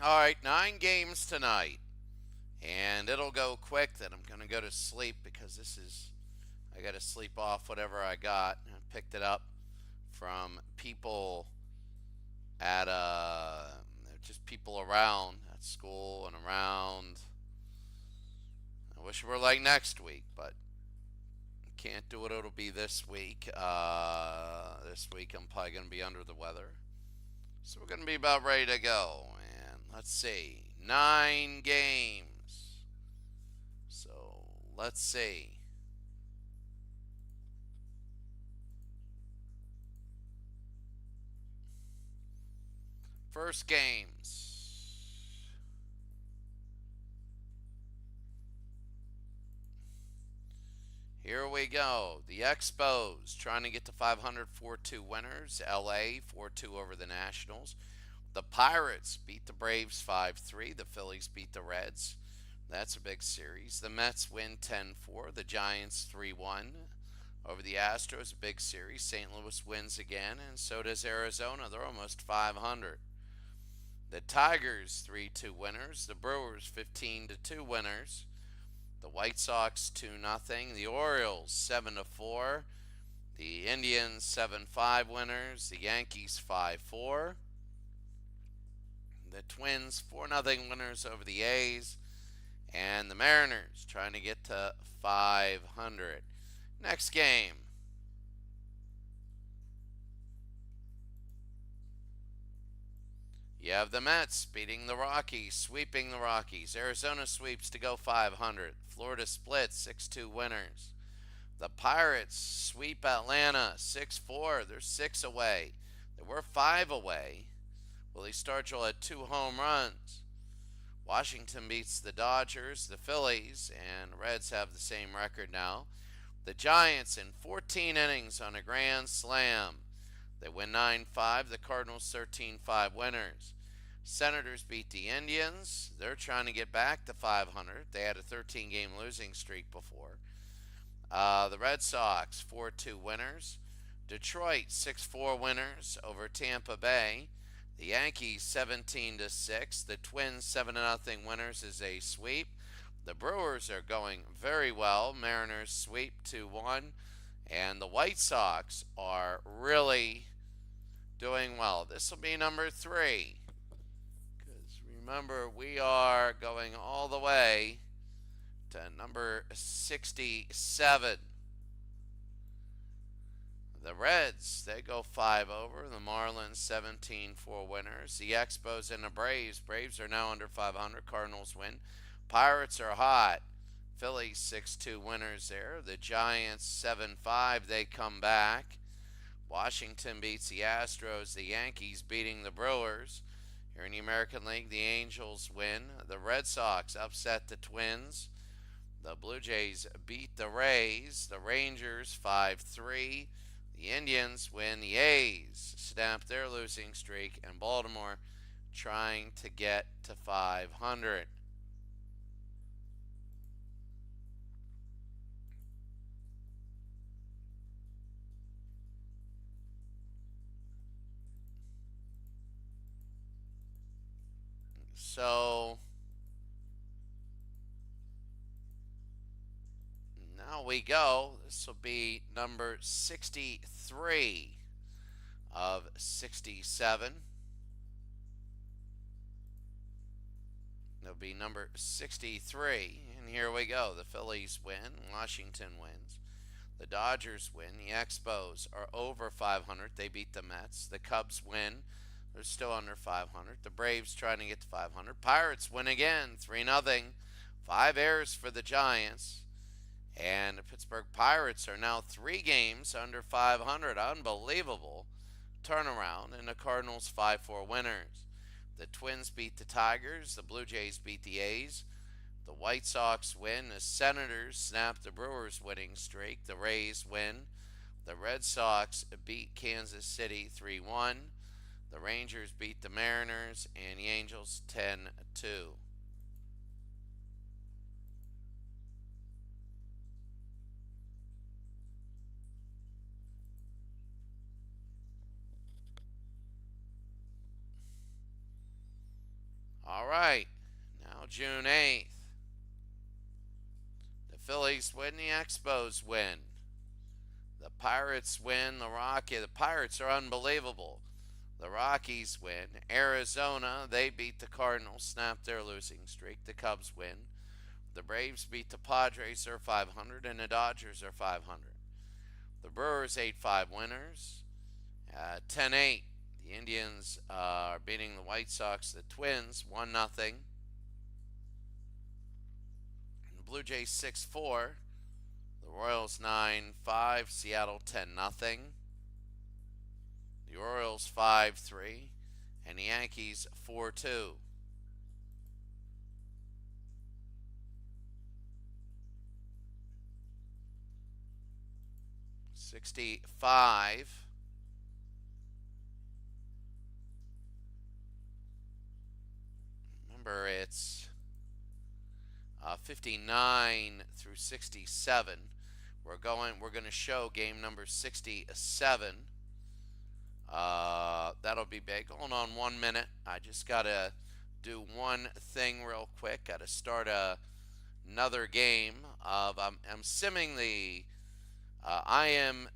All right, 9 games tonight, and it'll go quick. Then I'm going to go to sleep because I got to sleep off whatever I got. I picked it up from people at just people around at school and around. I wish it were like next week, but can't do it. It'll be this week. This week I'm probably going to be under the weather. So we're going to be about ready to go. And let's see. 9 games. So let's see. First games. Here we go. The Expos trying to get to 500, 4-2 winners. LA 4-2 over the Nationals. The Pirates beat the Braves 5-3. The Phillies beat the Reds. That's a big series. The Mets win 10-4. The Giants 3-1 over the Astros. A big series. St. Louis wins again, and so does Arizona. They're almost 500. The Tigers 3-2 winners. The Brewers 15-2 winners. The White Sox 2-0. The Orioles 7-4. The Indians 7-5 winners. The Yankees 5-4. The Twins 4-0 winners over the A's. And the Mariners trying to get to 500. Next game. You have the Mets beating the Rockies, sweeping the Rockies. Arizona sweeps to go 500. Florida splits 6-2 winners. The Pirates sweep Atlanta 6-4. They're 6 away. They were 5 away. Willie Stargell had 2 home runs. Washington beats the Dodgers, the Phillies, and Reds have the same record now. The Giants in 14 innings on a grand slam. They win 9-5. The Cardinals 13-5 winners. Senators beat the Indians. They're trying to get back to 500. They had a 13-game losing streak before. The Red Sox 4-2 winners. Detroit 6-4 winners over Tampa Bay. The Yankees 17-6. The Twins 7-0 winners is a sweep. The Brewers are going very well. Mariners sweep 2-1. And the White Sox are really doing well. This will be number 3. Because remember, we are going all the way to number 67. The Reds, they go 5 over. The Marlins 17-4 winners. The Expos and the Braves. Braves are now under 500. Cardinals win. Pirates are hot. Phillies 6-2 winners there. The Giants 7-5. They come back. Washington beats the Astros. The Yankees beating the Brewers. Here in the American League, the Angels win. The Red Sox upset the Twins. The Blue Jays beat the Rays. The Rangers 5-3. The Indians win. The A's snap their losing streak. And Baltimore trying to get to 500. So now we go. This will be number 63 of 67. It'll be number 63. And here we go. The Phillies win. Washington wins. The Dodgers win. The Expos are over 500. They beat the Mets. The Cubs win. They're still under 500. The Braves trying to get to 500. Pirates win again, 3-0. 5 errors for the Giants. And the Pittsburgh Pirates are now 3 games under 500. Unbelievable turnaround. And the Cardinals 5-4 winners. The Twins beat the Tigers. The Blue Jays beat the A's. The White Sox win. The Senators snap the Brewers' winning streak. The Rays win. The Red Sox beat Kansas City 3-1. The Rangers beat the Mariners, and the Angels 10-2. All June 8th. The Phillies win, the Expos win. The Pirates win, the Pirates are unbelievable. The Rockies win. Arizona, they beat the Cardinals, snap their losing streak. The Cubs win. The Braves beat the Padres, they're 500, and the Dodgers are 500. The Brewers 8-5 winners. 10-8. The Indians are beating the White Sox, the Twins 1-0. The Blue Jays 6-4. The Royals 9-5. Seattle 10-0. The Orioles 5-3. And the Yankees 4-2. 65. Remember, it's 59 through 67. We're going to show game number 67. That'll be big. Hold on 1 minute. I just gotta do one thing real quick. Gotta start another game of I'm simming the I am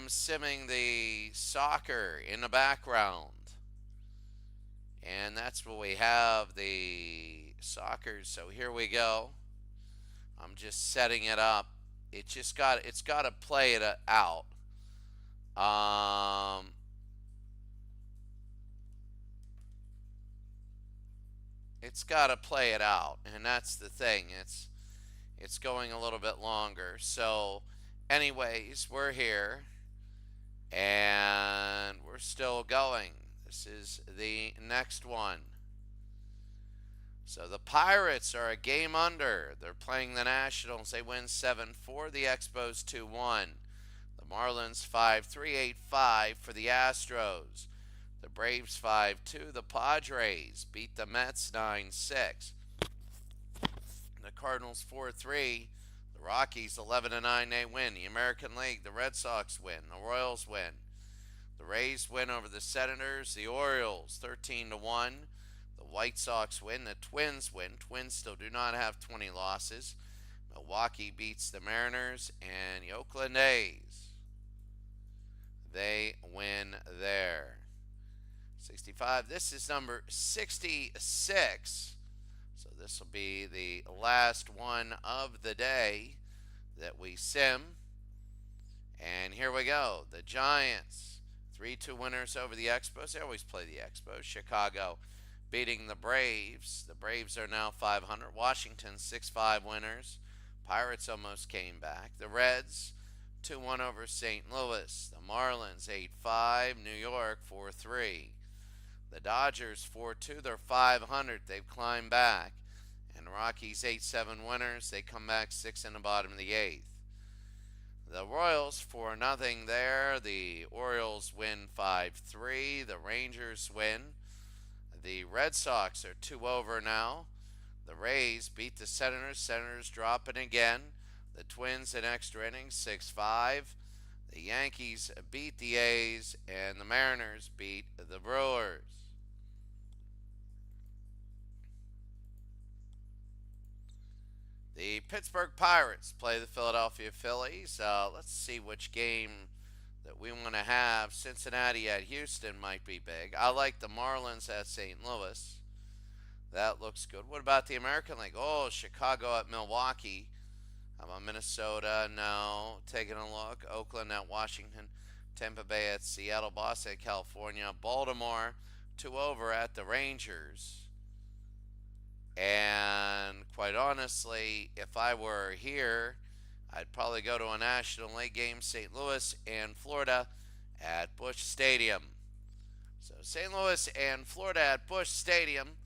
simming the soccer in the background. And that's what we have, the soccer. So here we go. I'm just setting it up. It's got to play it out. It's got to play it out, and that's the thing. It's going a little bit longer. So, anyways, we're here, and we're still going. This is the next one. So the Pirates are a game under. They're playing the Nationals. They win 7-4. The Expos 2-1. The Marlins 5-3, 8-5 for the Astros. The Braves 5-2. The Padres beat the Mets 9-6. The Cardinals 4-3. The Rockies 11-9. They win. The American League. The Red Sox win. The Royals win. The Rays win over the Senators. The Orioles 13-1. The White Sox win. The Twins win. Twins still do not have 20 losses. Milwaukee beats the Mariners, and the Oakland A's, they win there. 65. This is number 66. So this will be the last one of the day that we sim. And here we go. The Giants 3-2 winners over the Expos. They always play the Expos. Chicago beating the Braves. The Braves are now 500. Washington 6-5 winners. Pirates almost came back. The Reds 2-1 over St. Louis. The Marlins 8-5. New York 4-3. The Dodgers 4-2. They're 500. They've climbed back. And the Rockies 8-7 winners. They come back 6 in the bottom of the 8th. The Royals 4-0 there. The Orioles win 5-3. The Rangers win. The Red Sox are 2 over now. The Rays beat the Senators. Senators dropping again. The Twins in extra innings 6-5. The Yankees beat the A's, and the Mariners beat the Brewers. The Pittsburgh Pirates play the Philadelphia Phillies. Let's see which game that we want to have. Cincinnati at Houston might be big. I like the Marlins at St. Louis. That looks good. What about the American League? Oh, Chicago at Milwaukee. How about Minnesota? No. Taking a look. Oakland at Washington. Tampa Bay at Seattle. Boston at California. Baltimore 2 over at the Rangers. And quite honestly, if I were here, I'd probably go to a National League game, St. Louis and Florida at Busch Stadium. So St. Louis and Florida at Busch Stadium.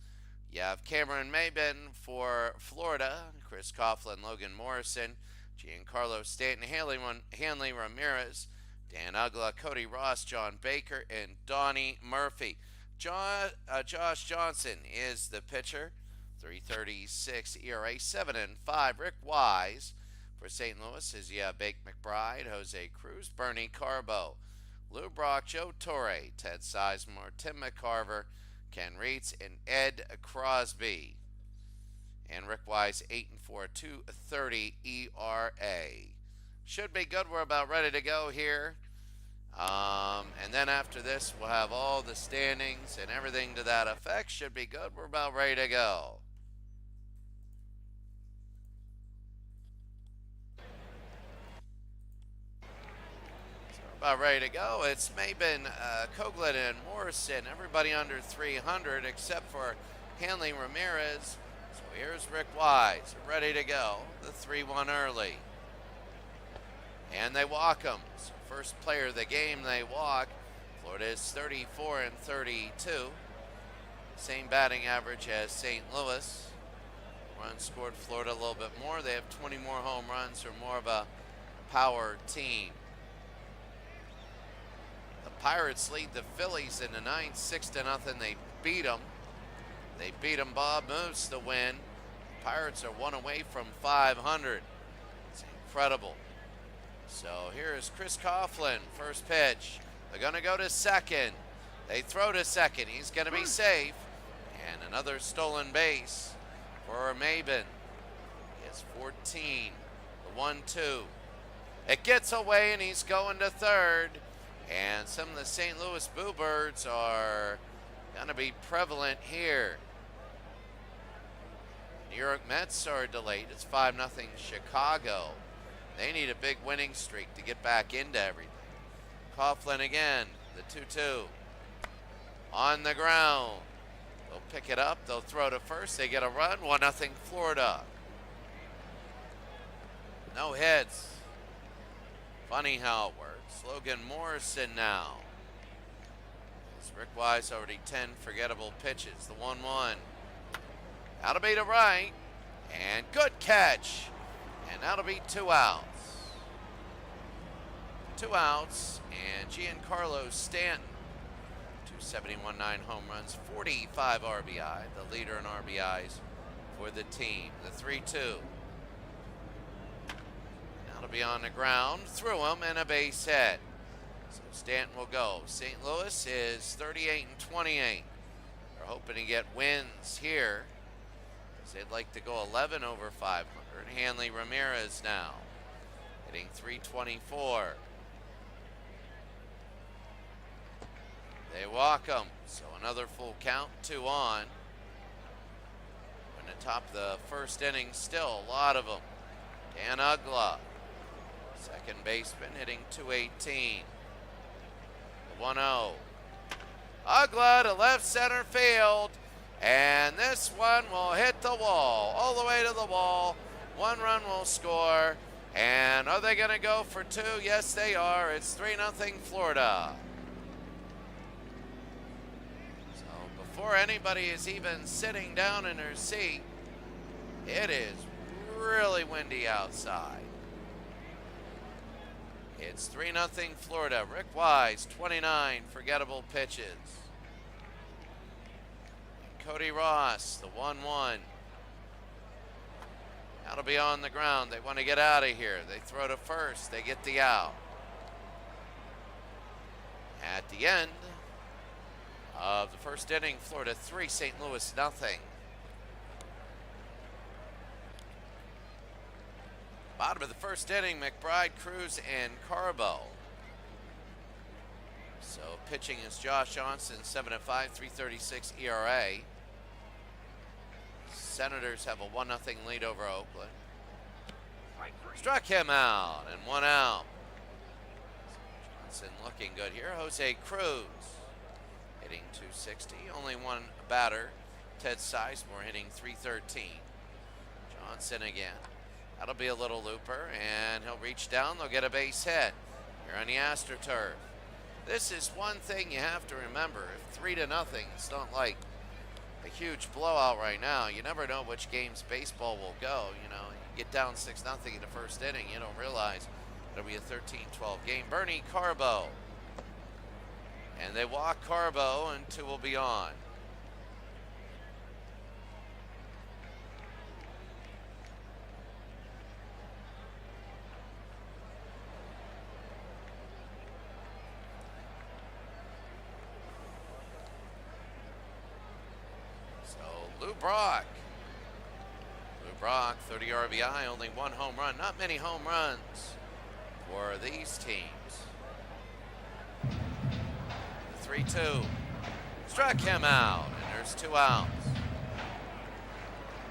You have Cameron Maybin for Florida, Chris Coughlin, Logan Morrison, Giancarlo Stanton, Hanley Ramirez, Dan Uggla, Cody Ross, John Baker, and Donnie Murphy. Josh Johnson is the pitcher. 3.36 ERA, 7-5. Rick Wise for St. Louis is Bake McBride, Jose Cruz, Bernie Carbo. Lou Brock, Joe Torre, Ted Sizemore, Tim McCarver, Ken Reitz, and Ed Crosby. And Rick Wise, 8-4, 2.30 ERA. Should be good. We're about ready to go here. And then after this, we'll have all the standings and everything to that effect. Should be good. We're about ready to go. So we're about ready to go. It's Maben, Coghlan, and Morrison. Everybody under 300 except for Hanley Ramirez. So here's Rick Wise, ready to go. The 3-1 early. And they walk him. So first player of the game they walk. Florida is 34-32. Same batting average as St. Louis. Runs scored Florida a little bit more. They have 20 more home runs. They're more of a power team. The Pirates lead the Phillies in the ninth, 6-0. They beat them. They beat them. Bob Moose the win. Pirates are one away from 500. It's incredible. So here is Chris Coughlin, first pitch. They're going to go to second. They throw to second. He's going to be safe. And another stolen base for Maben. It's 14. The 1-2. It gets away and he's going to third. And some of the St. Louis Bluebirds are going to be prevalent here. New York Mets are delayed. It's 5-0 Chicago. They need a big winning streak to get back into everything. Coughlin again, the 2-2. On the ground. They'll pick it up. They'll throw to first. They get a run. 1-0 Florida. No hits. Funny how it works. Logan Morrison now. It's Rick Wise already 10 forgettable pitches. The 1-1. That'll be to right. And good catch. And that'll be 2 outs. 2 outs. And Giancarlo Stanton. 271.9 home runs, 45 RBI. The leader in RBIs for the team. The 3-2. That'll be on the ground. Through him and a base hit. So Stanton will go. St. Louis is 38-28. They're hoping to get wins here. They'd like to go 11 over 500. Hanley Ramirez now hitting 324. They walk him, so another full count, 2 on. In the top of the first inning, still a lot of them. Dan Uggla, second baseman, hitting 218. The 1-0. Uggla to left center field. And this one will hit the wall, all the way to the wall. 1 run will score. And are they going to go for 2? Yes, they are. It's 3-0 Florida. So before anybody is even sitting down in their seat, it is really windy outside. It's 3-0 Florida. Rick Wise, 29 forgettable pitches. Cody Ross, the 1-1. That'll be on the ground. They want to get out of here. They throw to first. They get the out. At the end of the first inning, Florida 3, St. Louis nothing. Bottom of the first inning, McBride, Cruz, and Carbo. So pitching is Josh Johnson, 7-5, 3.36 ERA. Senators have a 1-0 lead over Oakland. Struck him out, and 1 out. Johnson looking good here. Jose Cruz hitting 260. Only one batter. Ted Sizemore hitting 313. Johnson again. That'll be a little looper, and he'll reach down. They'll get a base hit here on the AstroTurf. This is one thing you have to remember. If 3-0, it's not like a huge blowout right now. You never know which games baseball will go. You know, you get down 6-0 in the first inning, you don't realize it'll be a 13-12 game. Bernie Carbo. And they walk Carbo, and 2 will be on. Lou Brock. Lou Brock, 30 RBI, only one home run. Not many home runs for these teams. The 3-2. Struck him out, and there's 2 outs.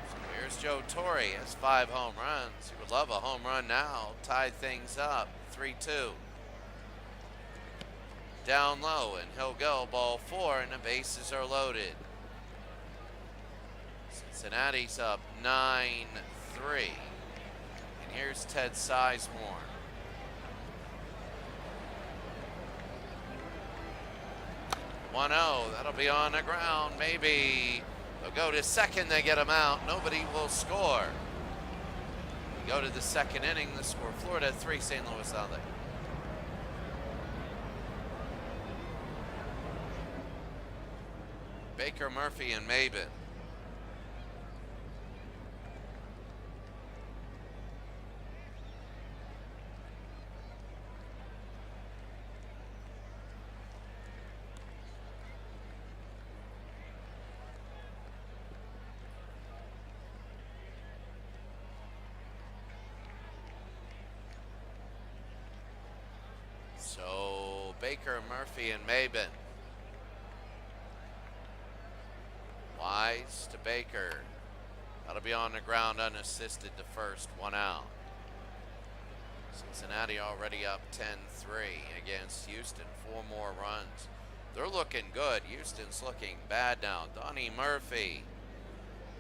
So here's Joe Torre, has 5 home runs. He would love a home run now, tied things up, 3-2. Down low, and he'll go, ball 4, and the bases are loaded. Cincinnati's up 9-3. And here's Ted Sizemore. That'll be on the ground. Maybe they'll go to second, they get him out. Nobody will score. We go to the second inning, the score Florida 3, St. Louis nothing. Baker, Murphy, and Maybin. So Baker, Murphy, and Maybin. Wise to Baker. That'll be on the ground unassisted to first, 1 out. Cincinnati already up 10-3 against Houston. 4 more runs. They're looking good. Houston's looking bad now. Donnie Murphy,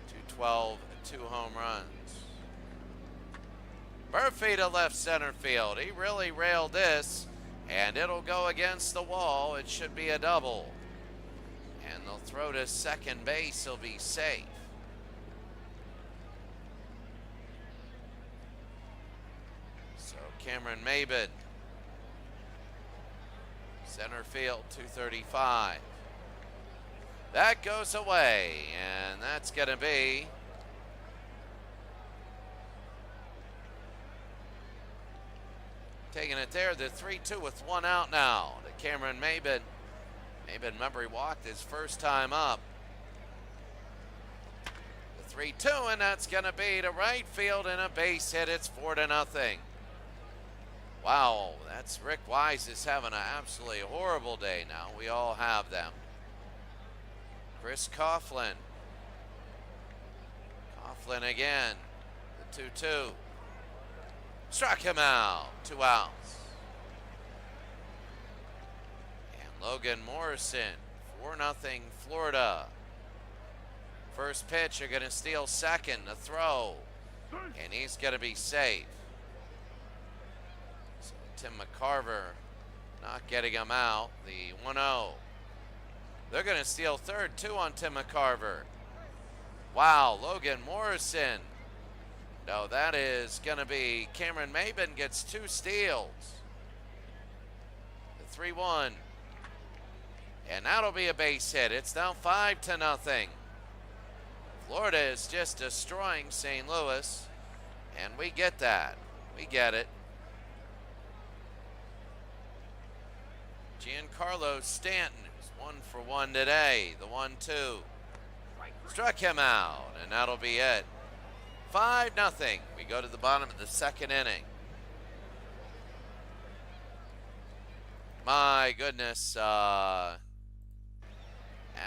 212, 2 home runs. Murphy to left center field. He really railed this, and it'll go against the wall. It should be a double. And they'll throw to second base. He'll be safe. So Cameron Maybin, center field, 235. That goes away, and that's going to be taking it there. The 3-2 with 1 out now to Cameron Maybin. Maybin, remember, he walked his first time up. The 3-2, and that's going to be to right field and a base hit. It's 4-0. Wow, that's Rick Wise is having an absolutely horrible day now. We all have them. Chris Coughlin. Coughlin again. The 2-2. Struck him out. 2 outs. Logan Morrison, 4-0 Florida. First pitch, you're going to steal second, a throw, and he's going to be safe. So Tim McCarver not getting him out, the 1-0. They're going to steal third, too, on Tim McCarver. Wow, Logan Morrison. No, that is going to be Cameron Maybin gets 2 steals. The 3-1. And that'll be a base hit. It's now 5-0. Florida is just destroying St. Louis, and we get that. We get it. Giancarlo Stanton, who's 1 for 1 today. The 1-2. Struck him out, and that'll be it. 5-0. We go to the bottom of the second inning. My goodness,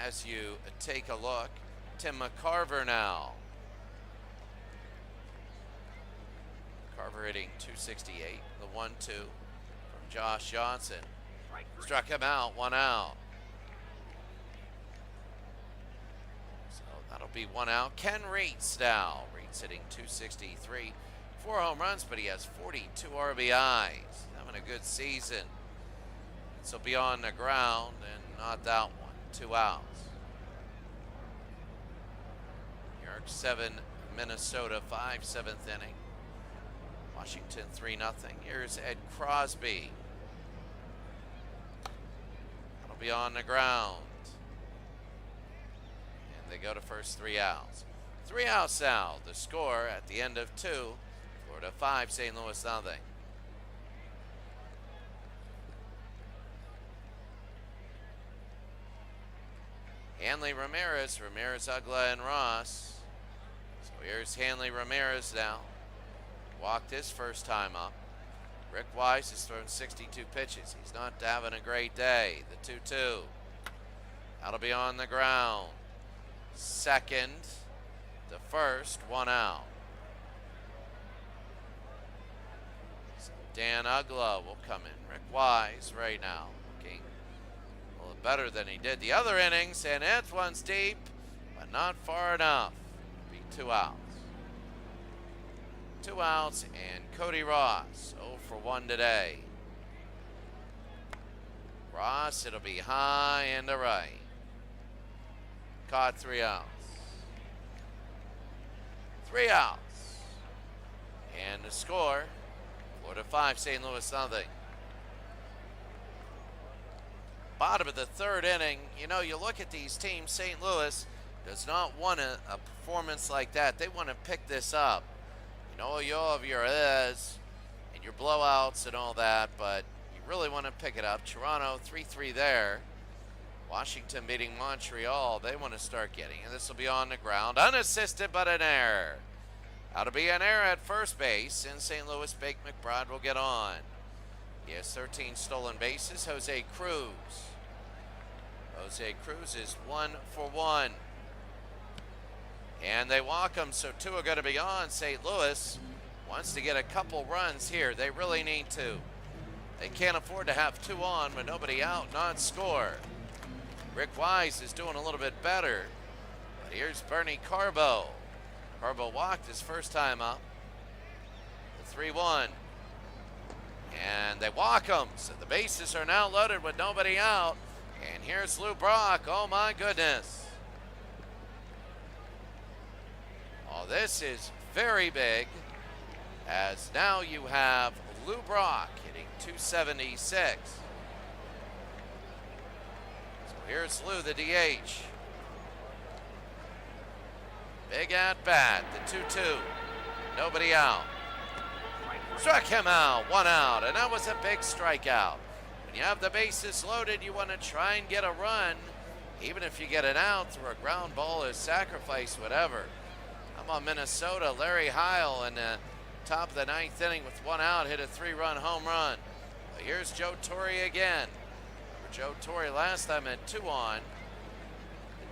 as you take a look, Tim McCarver now. McCarver hitting 268, the 1-2 from Josh Johnson. Struck him out, 1 out. So that'll be 1 out. Ken Reitz now. Reitz hitting 263, 4 home runs, but he has 42 RBIs. Having a good season. So be on the ground and not that one. 2 outs. New York 7, Minnesota 5, 7th inning. Washington 3-0. Here's Ed Crosby. That'll be on the ground. And they go to first, 3 outs. 3 outs now. The score at the end of 2. Florida 5, St. Louis 0. Hanley Ramirez, Ugla, and Ross. So here's Hanley Ramirez now. Walked his first time up. Rick Wise has thrown 62 pitches. He's not having a great day. The 2-2. That'll be on the ground. Second to first, 1 out. So Dan Ugla will come in. Rick Wise right now looking a little better than he did the other innings, and that one's deep, but not far enough. Be 2 outs. 2 outs, and Cody Ross 0 for 1 today. Ross, it'll be high and to right. Caught 3 outs. 3 outs. And the score, Florida 5, St. Louis nothing. Bottom of the 3rd inning, you know, you look at these teams, St. Louis does not want a performance like that. They want to pick this up. You know, you have your and your blowouts and all that, but you really want to pick it up. Toronto 3-3 there. Washington beating Montreal. They want to start getting, and this will be on the ground. Unassisted, but an error. That'll be an error at first base, and St. Louis, Bake McBride will get on. He has 13 stolen bases. Jose Cruz. Jose Cruz is 1 for 1. And they walk him, so 2 are going to be on. St. Louis wants to get a couple runs here. They really need to. They can't afford to have 2 on with nobody out, not score. Rick Wise is doing a little bit better. But here's Bernie Carbo. Carbo walked his first time up. The 3-1. And they walk him, so the bases are now loaded with nobody out. And here's Lou Brock. Oh my goodness. Oh, this is very big, as now you have Lou Brock hitting 276. So here's Lou, the DH. Big at bat, the 2-2. Nobody out. Struck him out, 1 out, and that was a big strikeout. When you have the bases loaded, you want to try and get a run, even if you get an out through a ground ball or sacrifice, whatever. I'm on Minnesota. Larry Heil in the top of the 9th inning with 1 out hit a 3-run home run. But here's Joe Torre again. Remember Joe Torre last time at 2 on.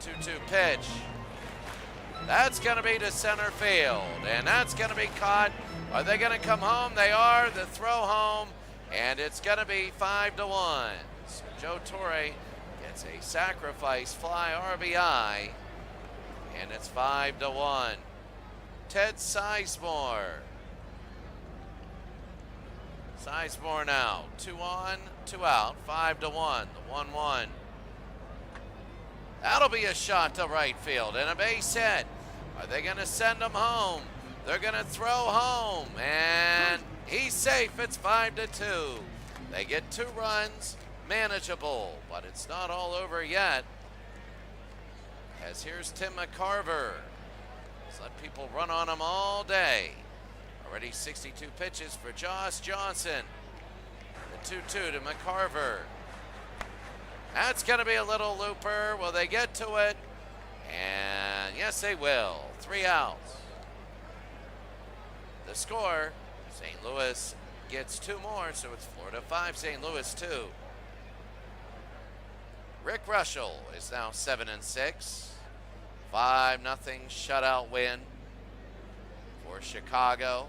The 2-2 pitch. That's going to be to center field, and that's going to be caught. Are they going to come home? They are. The throw home, and it's going to be 5-1. So Joe Torre gets a sacrifice fly RBI, and it's 5-1. Ted Sizemore. Sizemore now. 2 on, 2 out. 5-1. The 1-1. That'll be a shot to right field and a base hit. Are they going to send him home? They're going to throw home, and he's safe. It's 5-2. They get 2 runs, manageable, but it's not all over yet. As here's Tim McCarver. He's let people run on him all day. Already 62 pitches for Josh Johnson. The 2-2 to McCarver. That's going to be a little looper. Will they get to it? And yes, they will. 3 outs. The score, St. Louis gets 2 more, so it's Florida 5, St. Louis 2. Rick Russell is now 7-6. 5-0 shutout win for Chicago.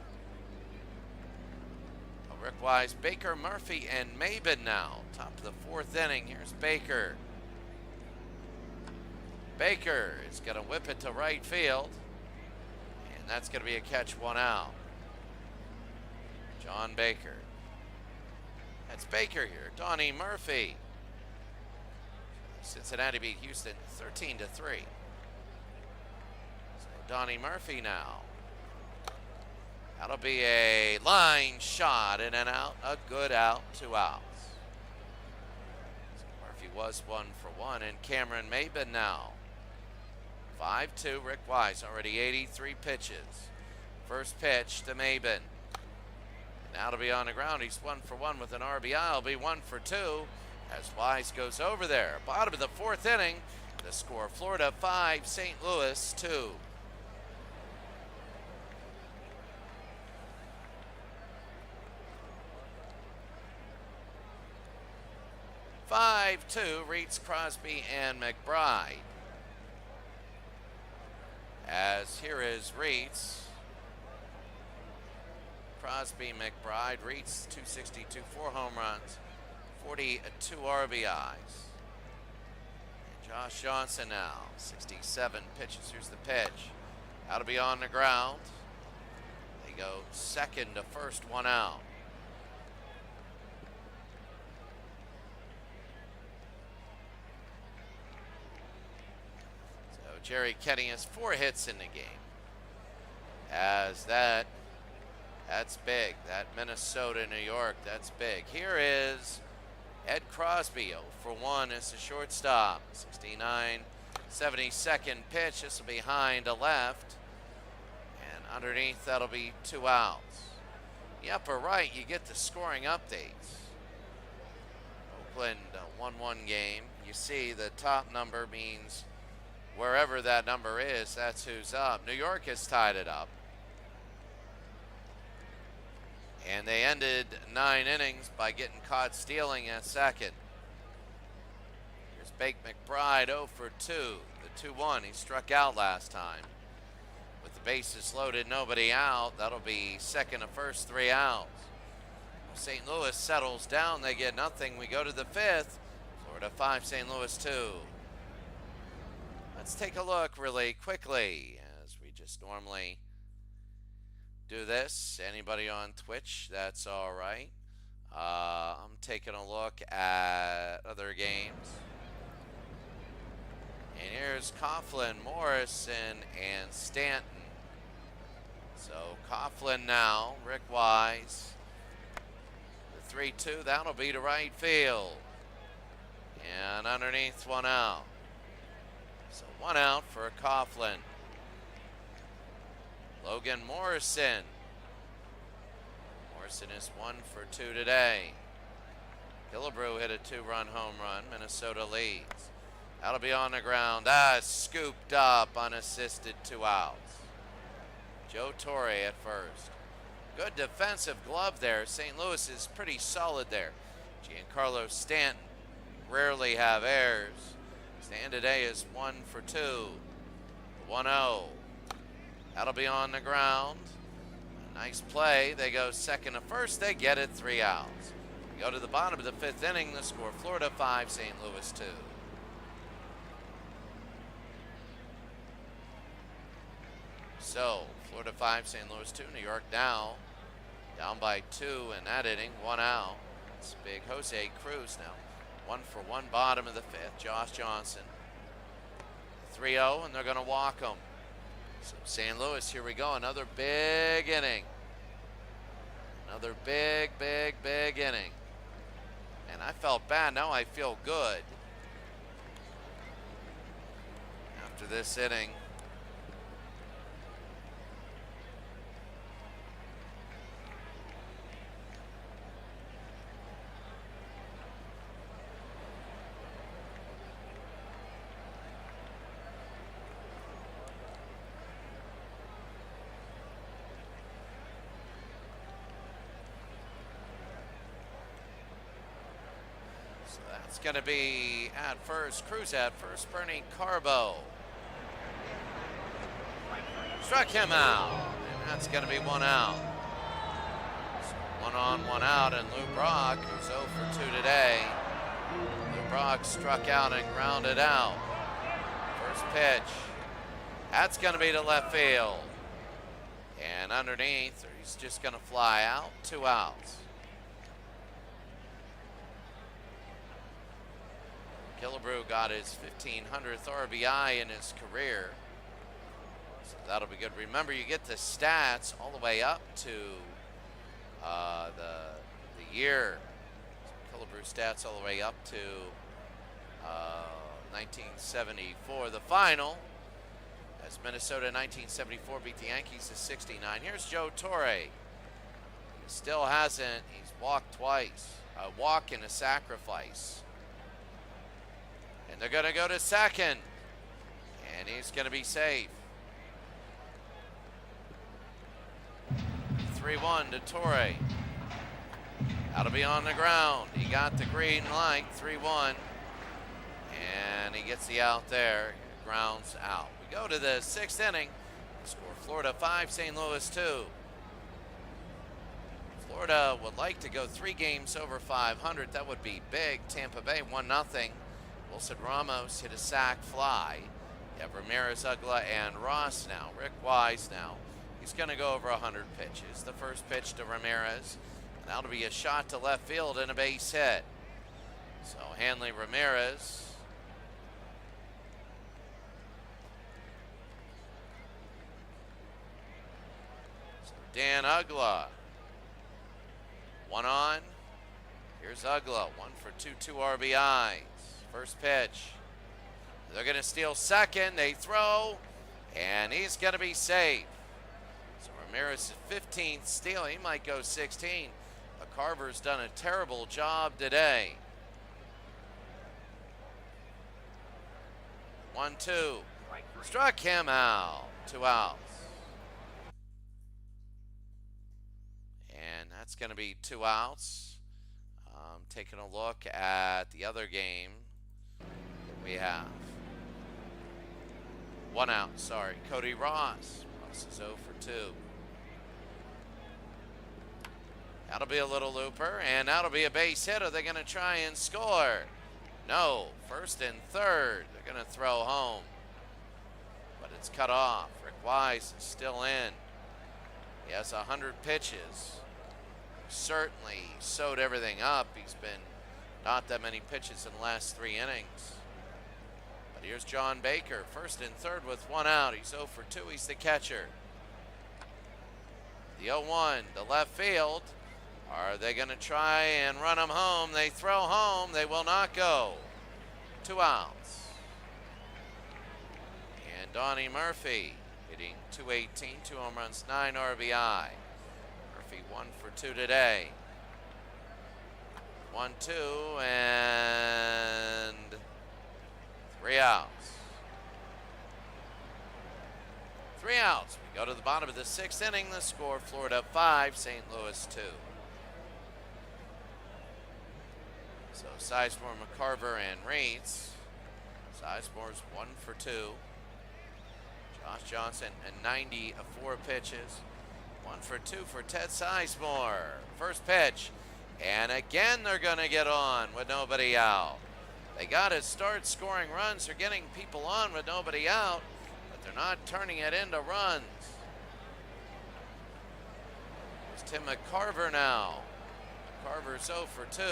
Rick Wise, Baker, Murphy, and Maben now. Top of the 4th inning. Here's Baker. Baker is going to whip it to right field. And that's going to be a catch, 1 out. John Baker. That's Baker here. Donnie Murphy. Cincinnati beat Houston 13-3. So Donnie Murphy now. That'll be a line shot in and out. A good out, 2 outs. So Murphy was 1 for 1. And Cameron Maben now. 5-2, Rick Wise, already 83 pitches. First pitch to Maben. And now to be on the ground. He's 1 for 1 with an RBI. He'll be 1 for 2 as Wise goes over there. Bottom of the 4th inning. The score, Florida 5, St. Louis 2. 5-2, Reitz, Crosby, and McBride. As here is Reitz, Crosby, McBride. Reitz, 262, 4 home runs, 42 RBIs. And Josh Johnson now, 67 pitches. Here's the pitch. Out to be on the ground. They go second to first, 1 out. Jerry Kenny has 4 hits in the game. As that's big. That Minnesota, New York, that's big. Here is Ed Crosby, 0 for 1 as the shortstop. 69, 72nd pitch. This will be behind to left. And underneath, that'll be 2 outs. The upper right, you get the scoring updates. Oakland, 1-1 game. You see the top number means wherever that number is, that's who's up. New York has tied it up. And they ended 9 innings by getting caught stealing at second. Here's Bake McBride, 0 for 2. The 2-1, he struck out last time. With the bases loaded, nobody out. That'll be second to first, 3 outs. St. Louis settles down, they get nothing. We go to the 5th. Florida 5, St. Louis 2. Let's take a look really quickly as we just normally do this. Anybody on Twitch, that's all right. I'm taking a look at other games. And here's Coughlin, Morrison, and Stanton. So Coughlin now, Rick Wise. The 3-2, that'll be to right field. And underneath, 1 out. So 1 out for Coughlin. Logan Morrison. Morrison is 1 for 2 today. Killebrew hit a 2-run home run. Minnesota leads. That'll be on the ground. Scooped up, unassisted, 2 outs. Joe Torre at first. Good defensive glove there. St. Louis is pretty solid there. Giancarlo Stanton rarely have errors. Stand today is 1 for 2. 1-0. That'll be on the ground. A nice play. They go second to first. They get it, 3 outs. We go to the bottom of the 5th inning. The score, Florida 5, St. Louis 2. So, Florida 5, St. Louis 2. New York now down by 2 in that inning. 1 out. It's big Jose Cruz now. 1 for 1, bottom of the 5th. Josh Johnson. 3-0, and they're going to walk him. So St. Louis, here we go. Another big inning. Another big inning. And I felt bad. Now I feel good. After this inning. It's going to be at first, Cruz at first, Bernie Carbo. Struck him out, and that's going to be 1 out. So 1 on, 1 out, and Lou Brock, who's 0 for 2 today. Lou Brock struck out and grounded out. First pitch. That's going to be to left field. And underneath, he's just going to fly out, 2 outs. Killebrew got his 1,500th RBI in his career. So that'll be good. Remember, you get the stats all the way up to the year. So Killebrew stats all the way up to 1974. The final, as Minnesota 1974 beat the Yankees to 69. Here's Joe Torre. He still hasn't. He's walked twice. A walk and a sacrifice. And they're going to go to second. And he's going to be safe. 3-1 to Torre. That'll be on the ground. He got the green light, 3-1. And he gets the out there. Grounds out. We go to the 6th inning. Score Florida 5, St. Louis 2. Florida would like to go 3 games over 500. That would be big. Tampa Bay 1-0. Wilson Ramos hit a sac fly. You have Ramirez, Uggla, and Ross now. Rick Wise now. He's going to go over 100 pitches. The first pitch to Ramirez. And that'll be a shot to left field and a base hit. So Hanley Ramirez. Dan Uggla. 1 on. Here's Uggla. 1 for 2 RBIs. First pitch. They're going to steal second. They throw. And he's going to be safe. So Ramirez's 15th steal. He might go 16. But Carver's done a terrible job today. 1-2. Struck him out. 2 outs. And that's going to be 2 outs. Taking a look at the other game we have. 1 out, sorry. Cody Ross. Ross is 0 for 2. That'll be a little looper, and that'll be a base hit. Are they going to try and score? No. First and third. They're going to throw home. But it's cut off. Rick Wise is still in. He has 100 pitches. Certainly sewed everything up. He's been not that many pitches in the last 3 innings. But here's John Baker, first and third with 1 out. He's 0 for 2. He's the catcher. The 0-1 to left field. Are they going to try and run him home? They throw home. They will not go. 2 outs. And Donnie Murphy hitting .218, 2 home runs, 9 RBI. 1 for 2 today. 1-2 and 3 outs. 3 outs. We go to the bottom of the 6th inning. The score: Florida 5, St. Louis 2. So Sizemore, McCarver, and Reitz. Sizemore's 1 for 2. Josh Johnson and 94 pitches. 1 for 2 for Ted Sizemore. First pitch. And again, they're going to get on with nobody out. They got to start scoring runs. They're getting people on with nobody out, but they're not turning it into runs. It's Tim McCarver now. McCarver's 0 for 2.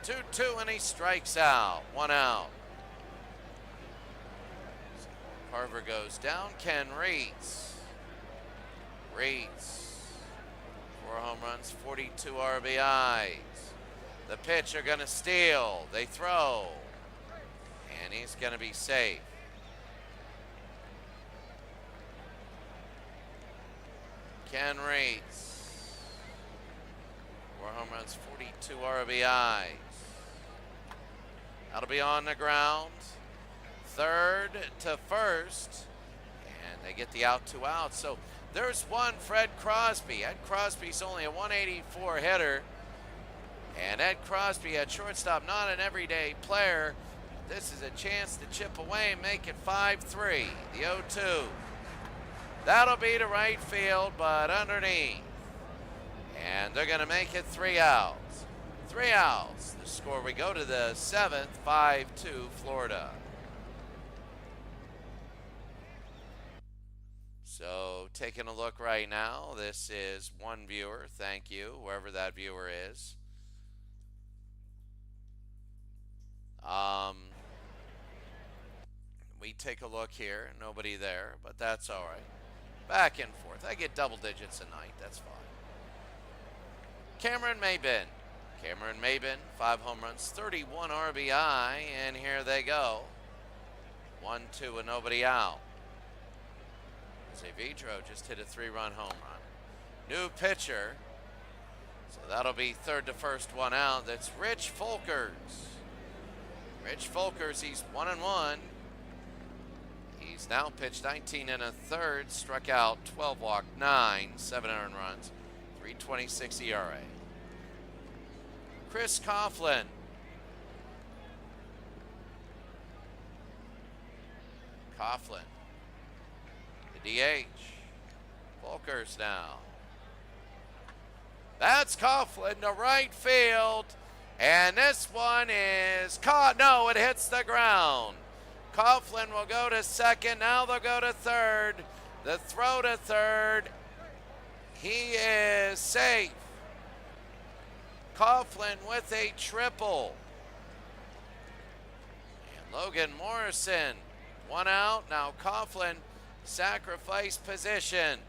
The 2-2, and he strikes out. 1 out. Carver goes down. Ken Reitz. Reitz. 4 home runs, 42 RBIs. The pitch are going to steal. They throw. And he's going to be safe. Ken Reitz. 4 home runs, 42 RBIs. That'll be on the ground. Third to first, and they get the out, 2 outs. So there's one, Fred Crosby. Ed Crosby's only a 184 hitter, and Ed Crosby at shortstop, not an everyday player. This is a chance to chip away and make it 5-3. The 0-2. That'll be to right field, but underneath. And they're going to make it 3 outs. 3 outs. The score, we go to the 7th, 5-2 Florida. So taking a look right now, this is one viewer. Thank you, wherever that viewer is. We take a look here, nobody there, but that's all right. Back and forth. I get double digits a night, that's fine. Cameron Maybin. Cameron Maybin, 5 home runs, 31 RBI, and here they go. 1-2 and nobody out. Jose Vidro just hit a 3-run home run. New pitcher. So that'll be third to first, 1 out. That's Rich Folkers. Rich Folkers, he's 1-1. He's now pitched 19 1/3, struck out 12, walked 9, 7 earned runs, 3.26 ERA. Chris Coughlin. Coughlin, the DH. Folkers now. That's Coughlin to right field. And this one is caught. No, it hits the ground. Coughlin will go to second. Now they'll go to third. The throw to third. He is safe. Coughlin with a triple. And Logan Morrison, 1 out. Now Coughlin, sacrifice position.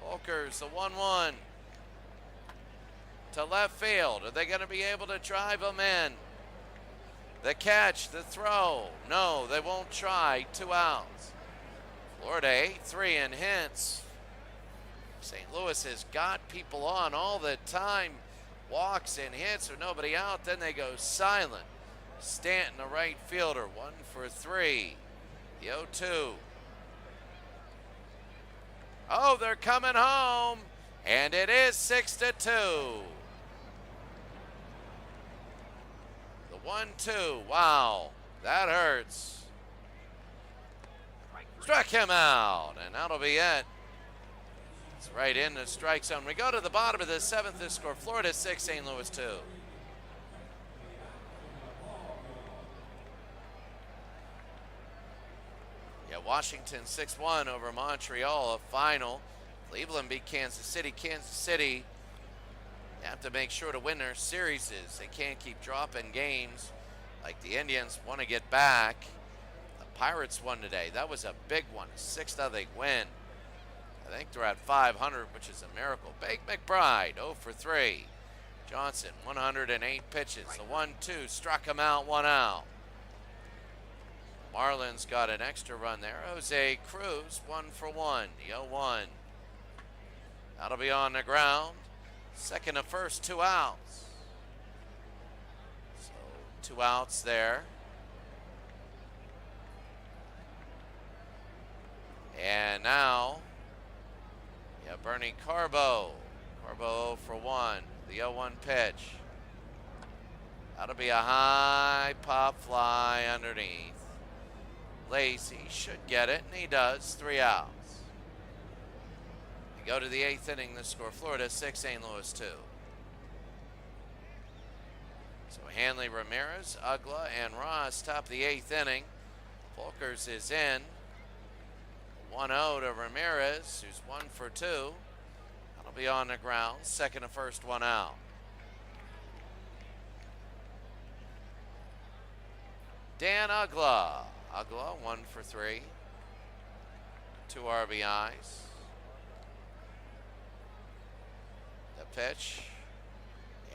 Folkers, the 1-1. To left field. Are they going to be able to drive him in? The catch, the throw. No, they won't try. 2 outs. Florida 8-3 in hits. St. Louis has got people on all the time. Walks and hits with nobody out. Then they go silent. Stanton, the right fielder, 1 for 3. The 0-2. Oh, they're coming home. And it is 6-2. The 1-2. Wow, that hurts. Struck him out, and that'll be it. It's right in the strike zone. We go to the bottom of the 7th. This score: Florida 6, St. Louis 2. Yeah, Washington 6-1 over Montreal, a final. Cleveland beat Kansas City. Kansas City, you have to make sure to win their series. They can't keep dropping games like the Indians want to get back. The Pirates won today. That was a big one, a 6-0 win. I think they're at 500, which is a miracle. Big McBride, 0 for 3. Johnson, 108 pitches. The 1-2 struck him out, 1 out. Marlins got an extra run there. Jose Cruz, 1 for 1. The 0-1. That'll be on the ground. Second to first, 2 outs. So 2 outs there. And now, yeah, Bernie Carbo. Carbo 0 for 1. The 0-1 pitch. That'll be a high pop fly underneath. Lacy should get it, and he does. 3 outs. We go to the 8th inning. The score: Florida 6, St. Louis 2. So Hanley, Ramirez, Ugla, and Ross top the 8th inning. Folkers is in. 1-0 to Ramirez, who's 1 for 2. That'll be on the ground. Second to first, 1 out. Dan Ugla. Ugla, 1 for 3. 2 RBIs. The pitch.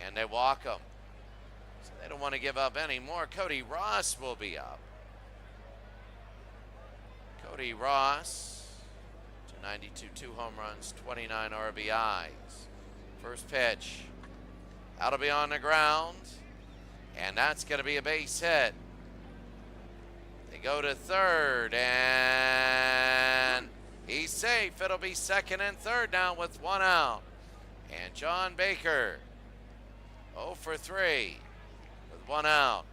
And they walk him. So they don't want to give up any more. Cody Ross will be up. Cody Ross, 292, 2 home runs, 29 RBIs. First pitch. That'll be on the ground. And that's going to be a base hit. They go to third, and he's safe. It'll be second and third now with 1 out. And John Baker, 0 for 3 with 1 out.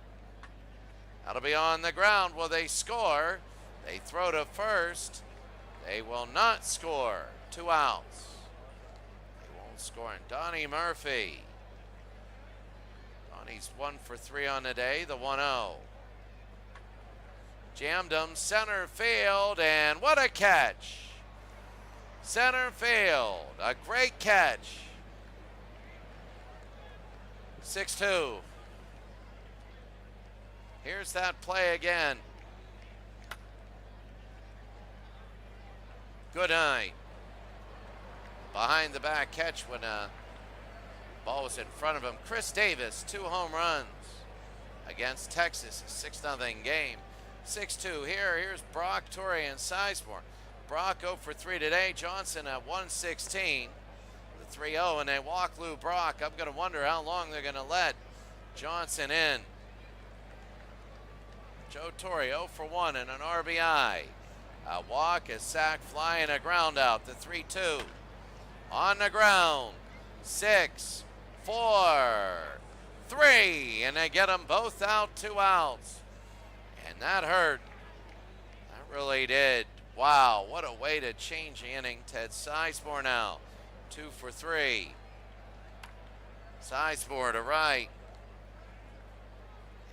That'll be on the ground. Will they score? They throw to first. They will not score. 2 outs. They won't score. And Donnie Murphy. Donnie's 1 for 3 on the day, the 1-0. Jammed him center field, and what a catch. Center field, a great catch. 6-2. Here's that play again. Good night. Behind the back catch when ball was in front of him. Chris Davis, 2 home runs against Texas, a 6-0 game. 6-2 here. Here's Brock, Torrey, and Sizemore. Brock 0 for 3 today. Johnson at 116. The 3-0, and they walk Lou Brock. I'm going to wonder how long they're going to let Johnson in. Joe Torre 0 for 1 and an RBI. A walk, a sac, fly, and a ground out. The 3-2. On the ground. 6, 4, 3. And they get them both out, 2 outs. And that hurt. That really did. Wow, what a way to change the inning. Ted Sizemore now. 2 for 3. Sizemore to right.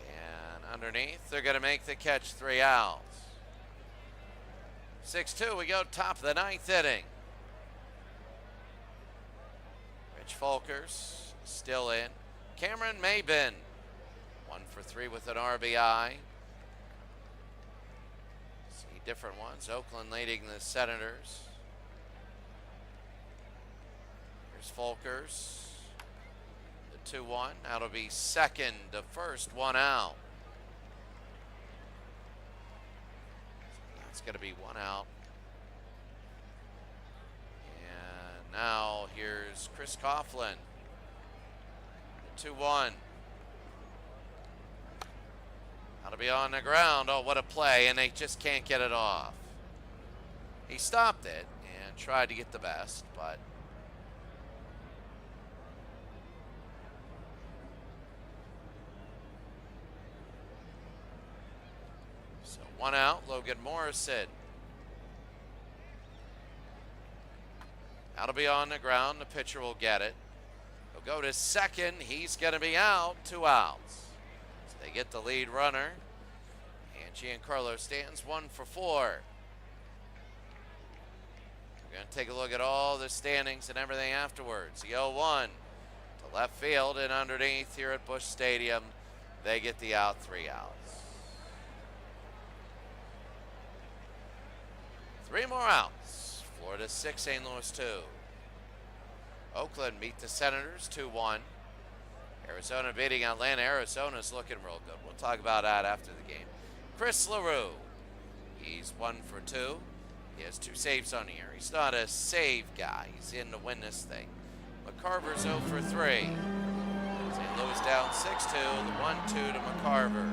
And underneath, they're going to make the catch, 3 outs. 6-2, we go top of the 9th inning. Rich Folkers still in. Cameron Maybin, 1 for 3 with an RBI. See different ones. Oakland leading the Senators. Here's Folkers. The 2-1. That'll be second to first, 1 out. It's going to be 1 out. And now here's Chris Coughlin. The 2-1. That'll be on the ground. Oh, what a play. And they just can't get it off. He stopped it and tried to get the best, but so 1 out. Logan Morrison. That'll be on the ground. The pitcher will get it. He'll go to second. He's going to be out. 2 outs. So they get the lead runner. And Giancarlo Stanton's 1 for 4. We're going to take a look at all the standings and everything afterwards. The 0-1 to left field and underneath here at Busch Stadium. They get the out, 3 outs. 3 more outs. Florida 6, St. Louis 2. Oakland beat the Senators 2-1. Arizona beating Atlanta. Arizona's looking real good. We'll talk about that after the game. Chris LaRue. He's 1 for 2. He has 2 saves on the year. He's not a save guy. He's in to win this thing. McCarver's 0 for 3. St. Louis down 6-2. The 1-2 to McCarver.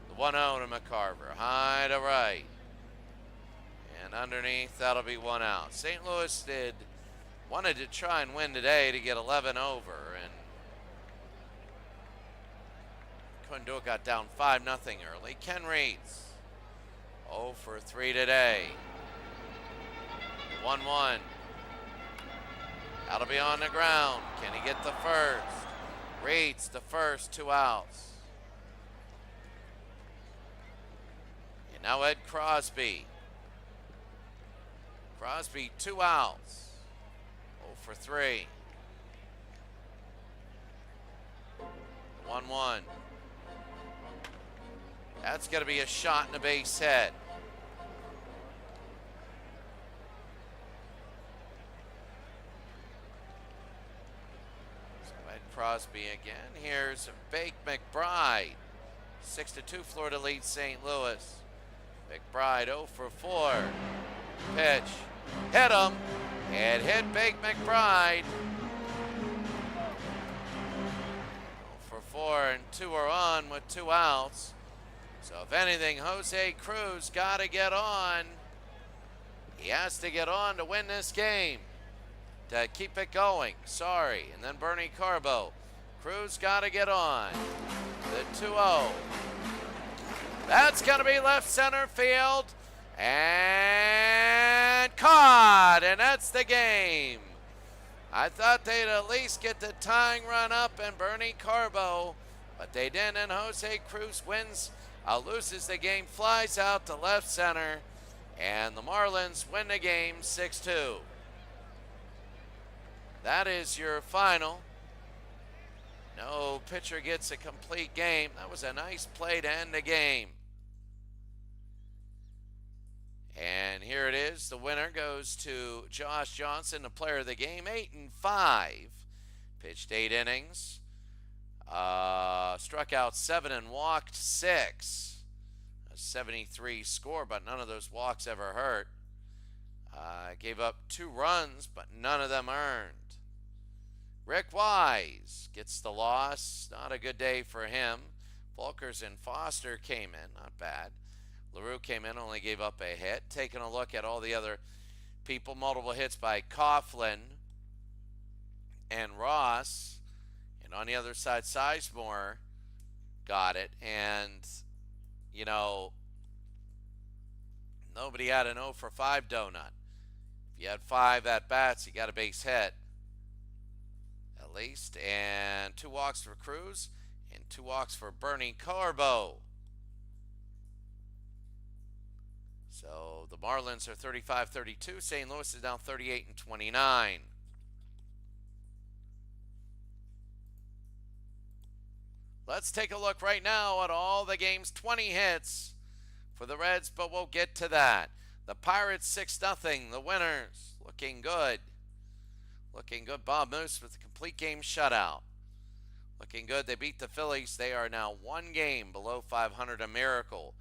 The 1-0 to McCarver. High to right. And underneath, that'll be 1 out. St. Louis wanted to try and win today to get 11 over, and couldn't do it. Got down 5-0 early. Ken Reitz, 0 for 3 today. 1-1. That'll be on the ground. Can he get the first? Reitz, the first, 2 outs. And now Ed Crosby. Crosby, 2 outs. 0 for 3. 1-1. That's going to be a shot in the base hit. So Ed Crosby again. Here's Bake McBride. 6-2, Florida leads St. Louis. McBride 0 for 4. Pitch. Hit him. And hit Bake McBride. 0 for 4, and 2 are on with 2 outs. So if anything, Jose Cruz got to get on. He has to get on to win this game, to keep it going. Sorry. And then Bernie Carbo. Cruz got to get on. The 2-0. That's going to be left center field. And caught. And that's the game. I thought they'd at least get the tying run up and Bernie Carbo, but they didn't. And Jose Cruz loses the game, flies out to left center, and the Marlins win the game 6-2. That is your final. No pitcher gets a complete game. That was a nice play to end the game. And here it is. The winner goes to Josh Johnson, the player of the game, 8-5. Pitched 8 innings. Struck out 7 and walked 6. A 73 score, but none of those walks ever hurt. Gave up 2 runs, but none of them earned. Rick Wise gets the loss. Not a good day for him. Volkers and Foster came in, not bad. LaRue came in, only gave up a hit. Taking a look at all the other people, multiple hits by Coughlin and Ross. And on the other side, Sizemore got it. And, you know, nobody had an 0 for 5 donut. If you had 5 at-bats, you got a base hit, at least. And 2 walks for Cruz and 2 walks for Bernie Carbo. So the Marlins are 35-32. St. Louis is now 38-29. Let's take a look right now at all the games. 20 hits for the Reds, but we'll get to that. The Pirates 6-0. The winners looking good. Looking good. Bob Moose with a complete game shutout. Looking good. They beat the Phillies. They are now 1 game below 500, a miracle.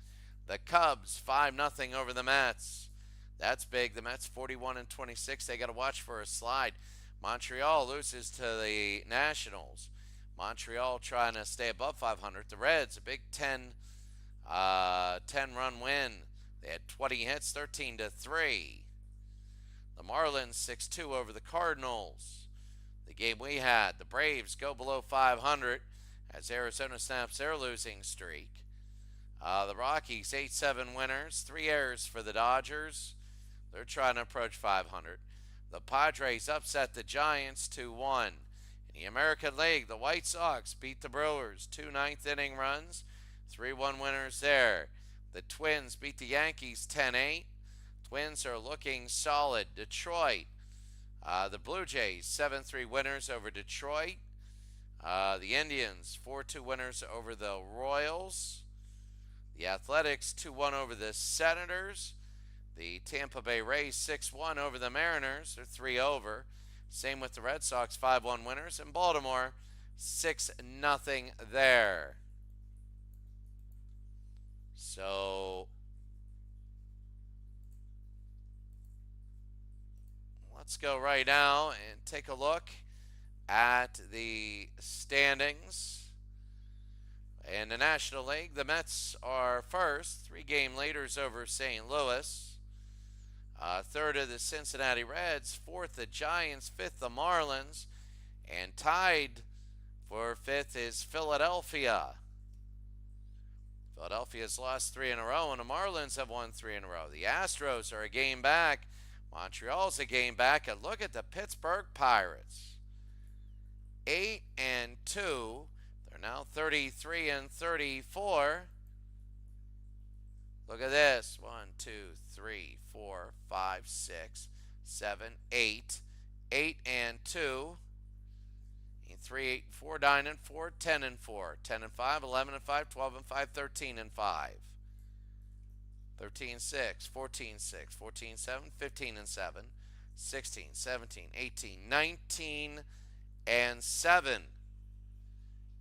The Cubs 5-0 over the Mets. That's big. The Mets 41-26. They got to watch for a slide. Montreal loses to the Nationals. Montreal trying to stay above 500. The Reds, a big 10-run win. They had 20 hits, 13-3. The Marlins 6-2 over the Cardinals. The game we had, the Braves go below 500 as Arizona snaps their losing streak. The Rockies 8-7 winners, 3 errors for the Dodgers. They're trying to approach 500. The Padres upset the Giants 2-1. In the American League, the White Sox beat the Brewers, 2 ninth-inning runs, 3-1 winners there. The Twins beat the Yankees 10-8. Twins are looking solid. Detroit, the Blue Jays 7-3 winners over Detroit. The Indians 4-2 winners over the Royals. The Athletics 2-1 over the Senators. The Tampa Bay Rays 6-1 over the Mariners. They're 3 over. Same with the Red Sox 5-1 winners. And Baltimore 6-0 there. So let's go right now and take a look at the standings. In the National League, the Mets are first, 3-game leaders over St. Louis. Third are the Cincinnati Reds, fourth the Giants, fifth the Marlins, and tied for fifth is Philadelphia. Philadelphia's lost 3 in a row, and the Marlins have won 3 in a row. The Astros are a game back. Montreal's a game back, and look at the Pittsburgh Pirates. 8-2. They're now 33-34. Look at this. 1, 2, 3, 4, 5, 6, 7, 8. 8-2. 3, 8, 4, 9, 4, 10, 4, 10, 5, 11, 5, 12, 5, 13, 5. 13, 6, 14, 6, 14, 7, 15, 7, 16, 17, 18, 19, 7.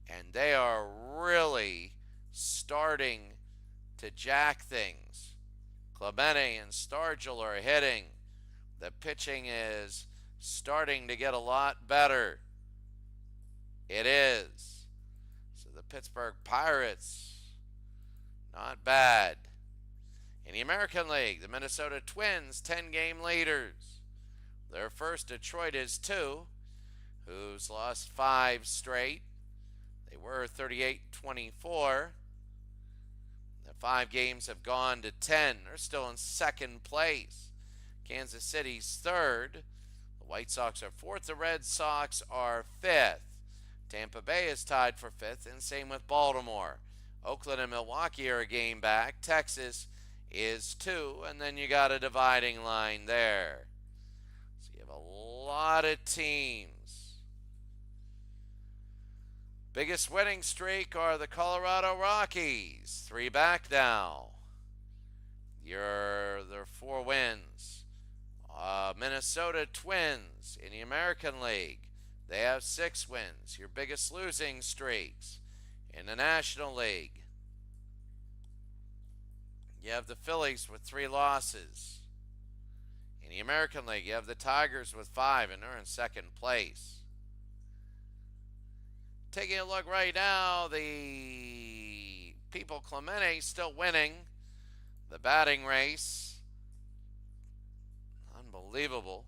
And they are really starting to jack things. Clemente and Stargell are hitting. The pitching is starting to get a lot better. It is. So the Pittsburgh Pirates, not bad. In the American League, the Minnesota Twins, 10-game leaders. Their first, Detroit, is 2, who's lost 5 straight. They were 38-24. The 5 games have gone to 10. They're still in second place. Kansas City's third. The White Sox are fourth. The Red Sox are fifth. Tampa Bay is tied for fifth, and same with Baltimore. Oakland and Milwaukee are a game back. Texas is 2, and then you got a dividing line there. So you have a lot of teams. Biggest winning streak are the Colorado Rockies. 3 back now. Their 4 wins. Minnesota Twins in the American League. They have 6 wins. Your biggest losing streaks. In the National League, you have the Phillies with 3 losses. In the American League, you have the Tigers with 5, and they're in second place. Taking a look right now, the Michael Clemente still winning the batting race. Unbelievable.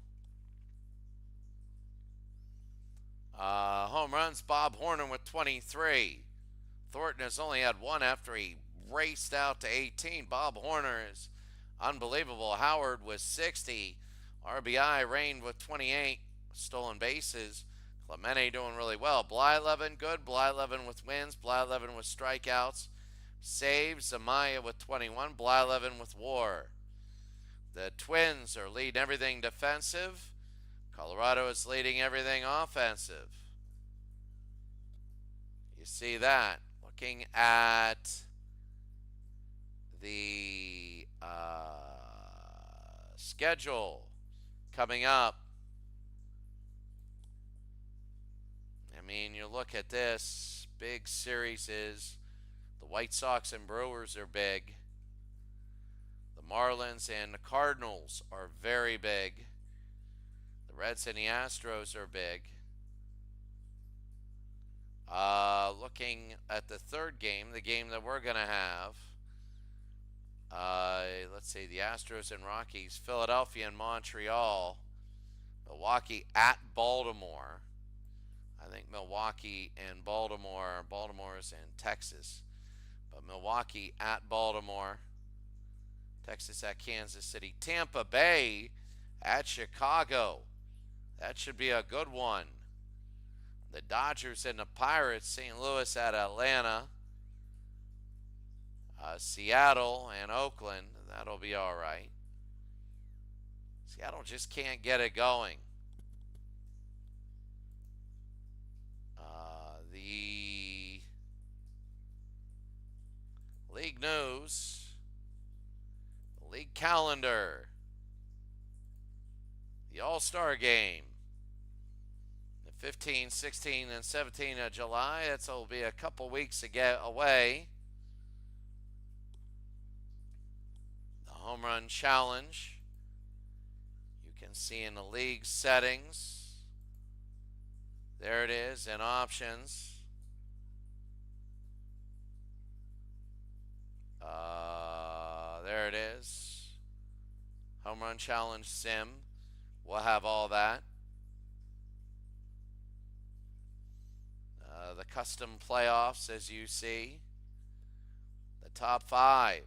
Home runs, Bob Horner with 23. Thornton has only had one after he raced out to 18. Bob Horner is unbelievable. Howard with 60. RBI reigned with 28 stolen bases. Clemente doing really well. Blyleven good. Blyleven with wins. Blyleven with strikeouts. Saves. Amaya with 21. Blyleven with WAR. The Twins are leading everything defensive. Colorado is leading everything offensive. You see that. Looking at the schedule coming up. I mean, you look at this, big series is the White Sox and Brewers are big. The Marlins and the Cardinals are very big. The Reds and the Astros are big. Looking at the third game, the game that we're going to have, let's see, the Astros and Rockies, Philadelphia and Montreal, Milwaukee at Baltimore. I think Milwaukee and Baltimore, Baltimore's in Texas, but Milwaukee at Baltimore, Texas at Kansas City, Tampa Bay at Chicago. That should be a good one. The Dodgers and the Pirates, St. Louis at Atlanta, Seattle and Oakland. That'll be all right. Seattle just can't get it going. The league news, the league calendar, the All-Star game. 15, 16, and 17 of July. That'll be a couple weeks away. The Home Run Challenge. You can see in the league settings. There it is in options. There it is. Home Run Challenge Sim. We'll have all that. The custom playoffs, as you see. The top five.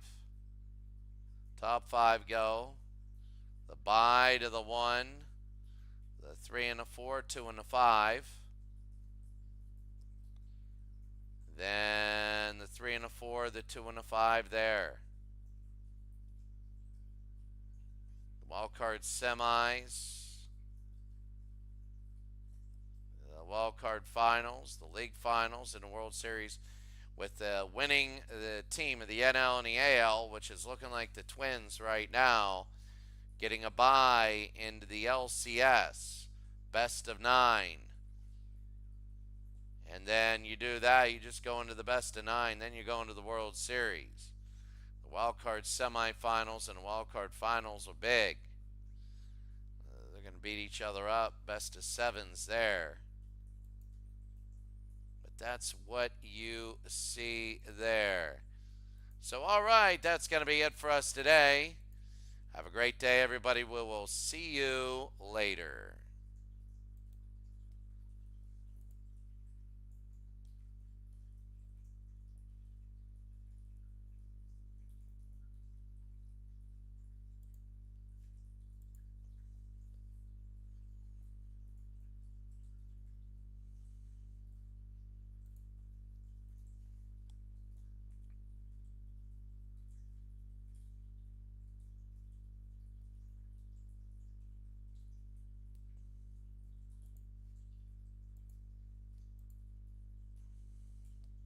Top five go. The bye to the 1. The 3 and the 4, 2 and the 5. Then the 3 and the 4, the 2 and the 5 there. The wild card semis. Wild card finals, the league finals, and the World Series, with winning the team of the NL and the AL, which is looking like the Twins right now, getting a bye into the LCS, best of 9. And then you do that, you just go into the best of 9, then you go into the World Series. The wild card semifinals and the wild card finals are big. They're going to beat each other up, best of 7s there. That's what you see there. So, all right, that's going to be it for us today. Have a great day, everybody. We will see you later.